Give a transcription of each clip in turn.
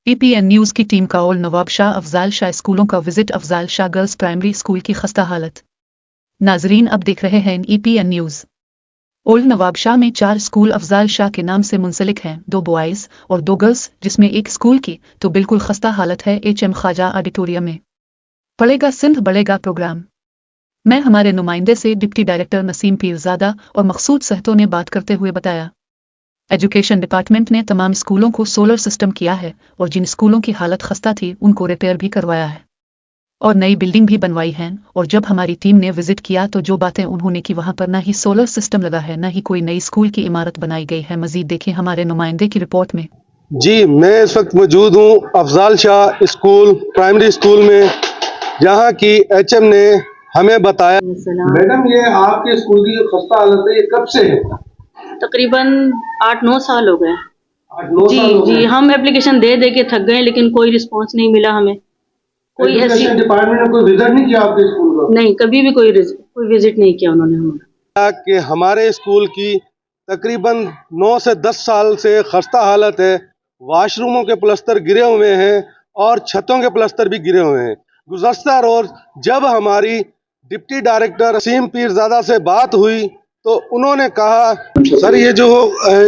APN news की team का old Nawab Shah Afzal Shah स्कूलों का visit. Afzal Shah girls primary school की खस्ता हालत। नाजरीन अब देख रहे हैं APN news. Old Nawab Shah में 4 स्कूल अफजाल शाह के नाम से मुंसलिक हैं, 2 बॉयज़ और 2 गर्ल्स, जिसमें एक स्कूल की तो बिल्कुल खस्ता हालत है। HM ख्वाजा ऑडिटोरियम में पड़ेगा सिंध बढ़ेगा प्रोग्राम। मैं हमारे नुमाइंदे से डिप्टी डायरेक्टर नसीम पीरजादा और मकसूद सहतो ने बात करते हुए बताया, एजुकेशन डिपार्टमेंट ने तमाम स्कूलों को सोलर सिस्टम किया है और जिन स्कूलों की हालत खस्ता थी उनको रिपेयर भी करवाया है और नई बिल्डिंग भी बनवाई है। और जब हमारी टीम ने विजिट किया तो जो बातें उन्होंने की, वहां पर ना ही सोलर सिस्टम लगा है, ना ही कोई नई स्कूल की इमारत बनाई गई है। मजीद देखें हमारे नुमाइंदे की रिपोर्ट में। जी, मैं इस वक्त मौजूद हूँ Afzal Shah school primary school में, जहाँ की HM ने हमें बताया। मैडम, ये आपके स्कूल की जो खस्ता हालत है ये कब से है? तकरीबन 8-9 साल हो गए। 8-9 साल हो गए। जी, हम एप्लीकेशन दे दे के थक गए, लेकिन कोई रिस्पांस नहीं मिला हमें। कोई ऐसी डिपार्टमेंट ने कोई विजिट नहीं किया आपके स्कूल को? नहीं, कभी भी कोई विजिट नहीं किया उन्होंने हमारा। कि हमारे स्कूल की तकरीबन 9 से 10 साल से खस्ता हालत है। वॉशरूमों के प्लस्तर गिरे हुए हैं और छतों के प्लस्तर भी गिरे हुए हैं। गुज़श्ता रोज जब हमारी डिप्टी डायरेक्टर नसीम पीरजादा से बात हुई तो उन्होंने कहा, सर ये जो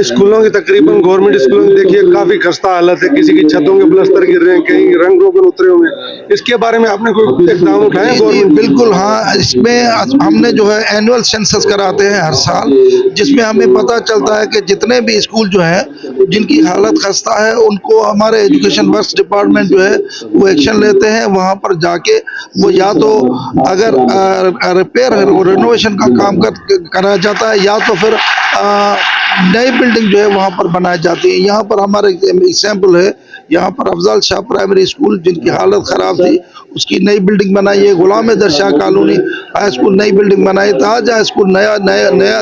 स्कूलों की तकरीबन गवर्नमेंट स्कूलों की देखिए काफी खस्ता हालत है, किसी की छतों के प्लस्तर गिर रहे हैं, कहीं रंग रोगन उतरे हुए हैं। इसके बारे में आपने कोई इकदाम उठाए गवर्नमेंट? बिल्कुल हाँ, इसमें हमने जो है एनुअल सेंसस कराते हैं हर साल, जिसमें हमें पता चलता है कि जितने भी स्कूल जो है जिनकी हालत खस्ता है उनको हमारे एजुकेशन वर्क्स डिपार्टमेंट जो है वो एक्शन लेते हैं। वहाँ पर जाके वो या तो अगर रिपेयर रेनोवेशन का काम कराया जाता है या तो फिर नई बिल्डिंग जो है वहाँ पर बनाई जाती है। यहाँ पर हमारे एग्जाम्पल है, यहाँ पर अफजाल शाह प्राइमरी स्कूल जिनकी हालत ख़राब थी उसकी नई बिल्डिंग बनाई है। Ghulam Haider Shah colony high school नई बिल्डिंग बनाई। ताजा स्कूल नया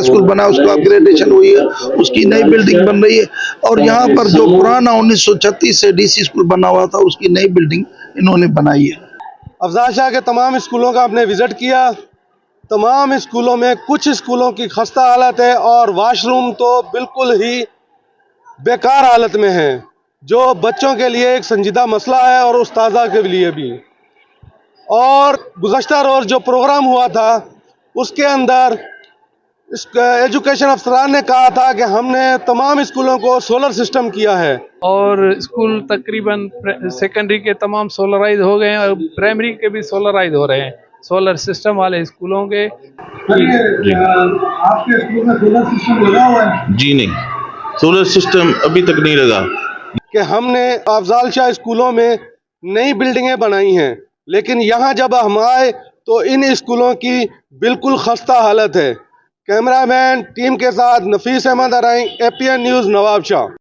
स्कूल बना, उसको अपग्रेडेशन हुई है, उसकी नई बिल्डिंग बन रही है। और यहाँ पर जो पुराना 1936 से DC स्कूल बना हुआ था उसकी नई बिल्डिंग इन्होंने बनाई है। अफजाल शाह के तमाम स्कूलों का आपने विजिट किया। तमाम स्कूलों में कुछ स्कूलों की खस्ता हालत है और वॉशरूम तो बिल्कुल ही बेकार हालत में है, जो बच्चों के लिए एक संजीदा मसला है और उस्तादा के लिए भी। और गुज़श्ता रोज जो प्रोग्राम हुआ था उसके अंदर एजुकेशन अफसरान ने कहा था कि हमने तमाम स्कूलों को सोलर सिस्टम किया है और स्कूल तकरीबन सेकेंडरी के तमाम सोलराइज हो गए हैं और प्राइमरी के भी सोलराइज हो रहे हैं, सोलर सिस्टम वाले स्कूलों के। आपके स्कूल में सोलर सिस्टम लगा हुआ है? जी नहीं, सोलर सिस्टम अभी तक नहीं लगा। कि हमने अफजाल शाह स्कूलों में नई बिल्डिंगें बनाई हैं, लेकिन यहाँ जब हम आए तो इन स्कूलों की बिल्कुल खस्ता हालत है। कैमरामैन टीम के साथ नफीस अहमद अराई, APN न्यूज़, नवाब शाह।